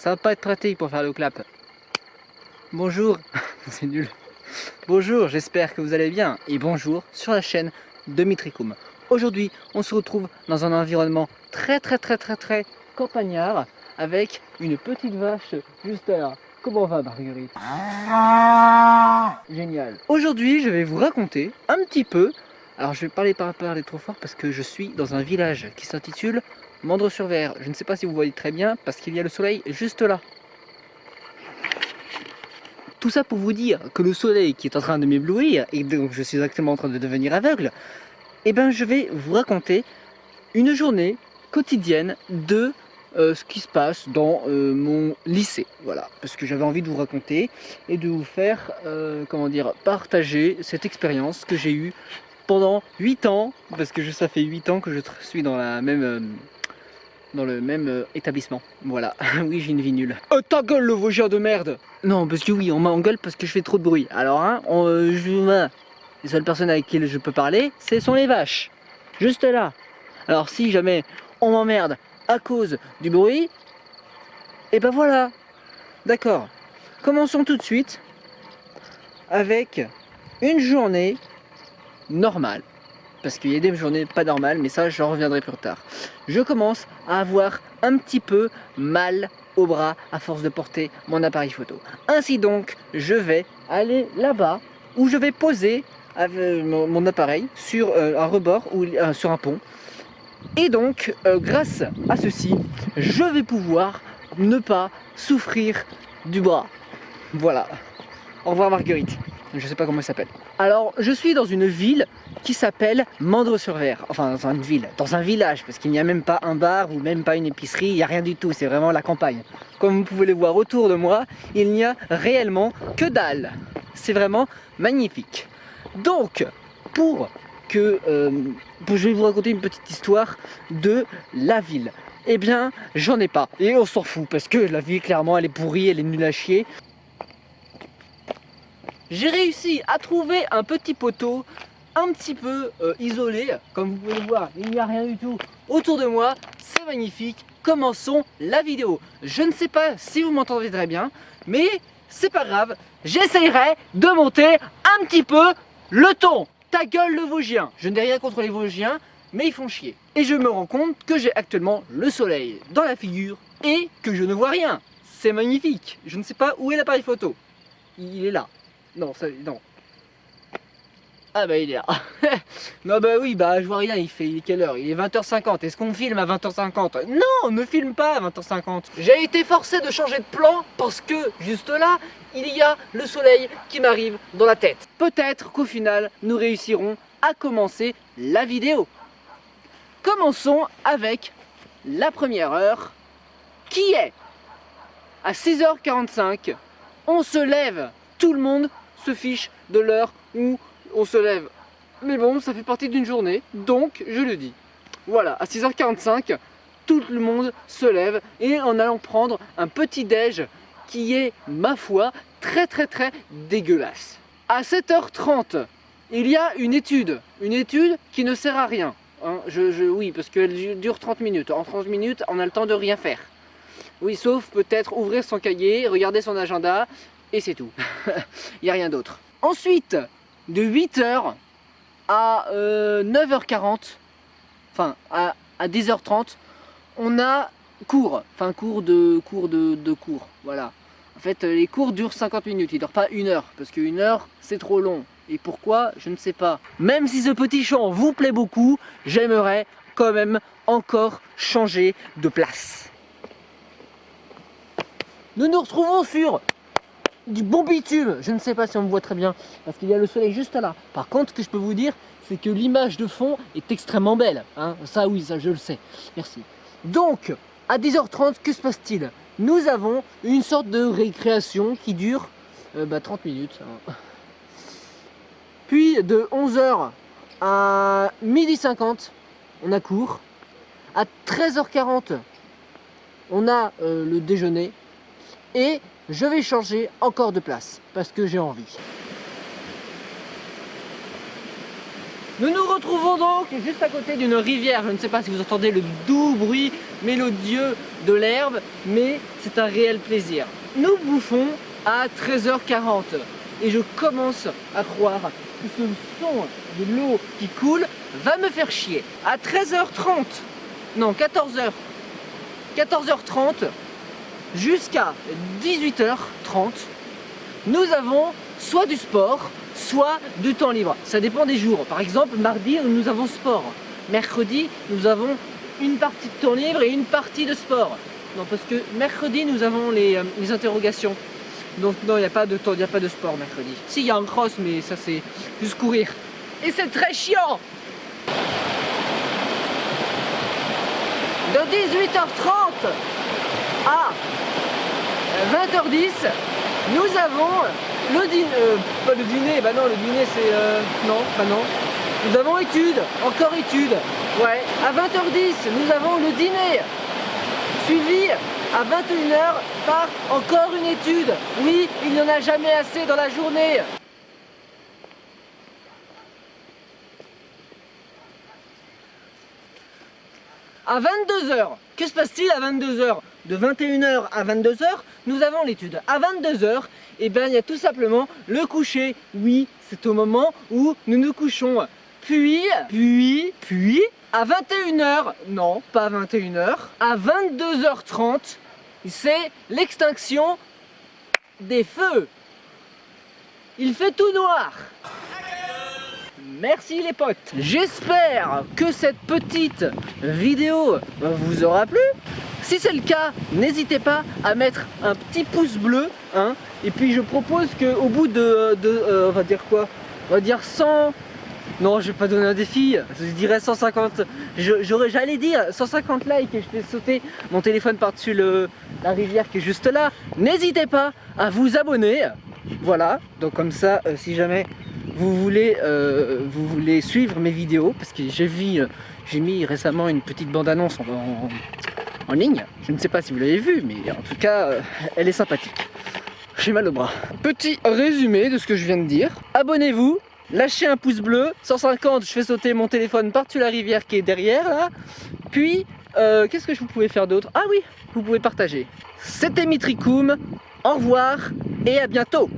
Ça va pas être pratique pour faire le clap. Bonjour, c'est nul. Bonjour, j'espère que vous allez bien et bonjour sur la chaîne de Mitricoum. Aujourd'hui, on se retrouve dans un environnement très campagnard avec une petite vache juste là. Comment va Marguerite? Génial. Aujourd'hui, je vais vous raconter un petit peu. Alors, je vais parler trop fort parce que je suis dans un village qui s'intitule Mandres-sur-Vère. Je ne sais pas si vous voyez très bien parce qu'il y a le soleil juste là. Tout ça pour vous dire que le soleil qui est en train de m'éblouir et donc je suis exactement en train de devenir aveugle, eh ben je vais vous raconter une journée quotidienne de ce qui se passe dans mon lycée. Voilà, parce que j'avais envie de vous raconter et de vous faire, comment dire, partager cette expérience que j'ai eue pendant 8 ans, parce que ça fait 8 ans que je suis dans la même... dans le même établissement. Voilà, oui j'ai une vie nulle. Oh ta gueule le Vosgien de merde! Non parce que oui, on m'engueule parce que je fais trop de bruit. Alors hein, les seules personnes avec qui je peux parler, ce sont les vaches. Juste là. Alors si jamais on m'emmerde à cause du bruit, et ben voilà. D'accord. Commençons tout de suite avec une journée normale. Parce qu'il y a des journées pas normales, mais ça j'en reviendrai plus tard. Je commence à avoir un petit peu mal au bras à force de porter mon appareil photo. Ainsi donc, je vais aller là-bas où je vais poser mon appareil sur un rebord ou sur un pont. Et donc, grâce à ceci, je vais pouvoir ne pas souffrir du bras. Voilà. Au revoir Marguerite. Je sais pas comment elle s'appelle. Alors, je suis dans une ville qui s'appelle Mandres-sur-Vère. Enfin, dans une ville, dans un village, parce qu'il n'y a même pas un bar ou même pas une épicerie, il n'y a rien du tout, c'est vraiment la campagne. Comme vous pouvez le voir autour de moi, il n'y a réellement que dalle. C'est vraiment magnifique. Donc, je vais vous raconter une petite histoire de la ville. Eh bien, j'en ai pas. Et on s'en fout, parce que la ville, clairement, elle est pourrie, elle est nulle à chier. J'ai réussi à trouver un petit poteau un petit peu isolé. Comme vous pouvez le voir, il n'y a rien du tout autour de moi. C'est magnifique. Commençons la vidéo. Je ne sais pas si vous m'entendez très bien, mais c'est pas grave. J'essayerai de monter un petit peu le ton. Ta gueule le Vosgien. Je n'ai rien contre les Vosgiens, mais ils font chier. Et je me rends compte que j'ai actuellement le soleil dans la figure et que je ne vois rien. C'est magnifique. Je ne sais pas où est l'appareil photo. Il est là. Non, ça, non. Ah bah il est là. Non bah oui, bah je vois rien, il est quelle heure? Il est 20h50. Est-ce qu'on filme à 20h50? Non, on ne filme pas à 20h50. J'ai été forcé de changer de plan parce que juste là, il y a le soleil qui m'arrive dans la tête. Peut-être qu'au final, nous réussirons à commencer la vidéo. Commençons avec la première heure qui est à 6h45. On se lève, tout le monde se fiche de l'heure où on se lève. Mais bon, ça fait partie d'une journée, donc je le dis. Voilà, à 6h45, tout le monde se lève et en allant prendre un petit déj qui est, ma foi, très dégueulasse. À 7h30, il y a une étude qui ne sert à rien. Hein, oui, parce qu'elle dure 30 minutes. En 30 minutes, on a le temps de rien faire. Oui, sauf peut-être ouvrir son cahier, regarder son agenda, et c'est tout. Il n'y a rien d'autre. Ensuite, de 8h à 9h40, enfin à 10h30, on a cours. Enfin, cours, voilà. En fait, les cours durent 50 minutes, ils ne durent pas 1 heure, parce qu'une heure, c'est trop long. Et pourquoi? Je ne sais pas. Même si ce petit chant vous plaît beaucoup, j'aimerais quand même encore changer de place. Nous nous retrouvons sur du bon bitume. Je ne sais pas si on me voit très bien parce qu'il y a le soleil juste là. Par contre, ce que je peux vous dire, c'est que l'image de fond est extrêmement belle. Hein, ça oui, ça je le sais. Merci. Donc, à 10h30, que se passe-t-il? Nous avons une sorte de récréation qui dure 30 minutes. Hein. Puis de 11h à 12h50, on a cours. À 13h40, on a le déjeuner. Et je vais changer encore de place parce que j'ai envie. Nous nous retrouvons donc juste à côté d'une rivière. Je ne sais pas si vous entendez le doux bruit mélodieux de l'herbe, mais c'est un réel plaisir. Nous bouffons à 13h40 et je commence à croire que ce son de l'eau qui coule va me faire chier. À 13h30, non 14h30 jusqu'à 18h30, nous avons soit du sport, soit du temps libre. Ça dépend des jours. Par exemple, mardi, nous avons sport. Mercredi, nous avons une partie de temps libre et une partie de sport. Non, parce que mercredi, nous avons les interrogations. Donc non, il n'y a pas de temps, il n'y a pas de sport mercredi. Si, il y a un cross, mais ça c'est juste courir. Et c'est très chiant. De 18h30 à 20h10, nous avons le dîner, pas le dîner, bah non, le dîner c'est, non, bah non. Nous avons études, encore études, ouais. À 20h10, nous avons le dîner, suivi à 21h par encore une étude. Oui, il n'y en a jamais assez dans la journée. À 22h, que se passe-t-il à 22h? De 21h à 22h, nous avons l'étude. À 22h, eh bien, il y a tout simplement le coucher. Oui, c'est au moment où nous nous couchons. Puis, à 21h, non, pas à 21h, à 22h30, c'est l'extinction des feux. Il fait tout noir. Merci les potes. J'espère que cette petite vidéo vous aura plu. Si c'est le cas, n'hésitez pas à mettre un petit pouce bleu, hein. Et puis je propose qu'au bout de on va dire quoi? On va dire 100... Non, je vais pas donner un défi, je dirais 150. J'allais dire 150 likes et je vais sauter mon téléphone par-dessus la rivière qui est juste là. N'hésitez pas à vous abonner. Voilà, donc comme ça, si jamais vous voulez suivre mes vidéos, parce que j'ai mis récemment une petite bande-annonce en ligne. Je ne sais pas si vous l'avez vue, mais en tout cas, elle est sympathique. J'ai mal au bras. Petit résumé de ce que je viens de dire. Abonnez-vous. Lâchez un pouce bleu, 150, je fais sauter mon téléphone par-dessus la rivière qui est derrière là. Puis, qu'est-ce que vous pouvez faire d'autre? Ah oui, vous pouvez partager. C'était Mitricum, au revoir et à bientôt.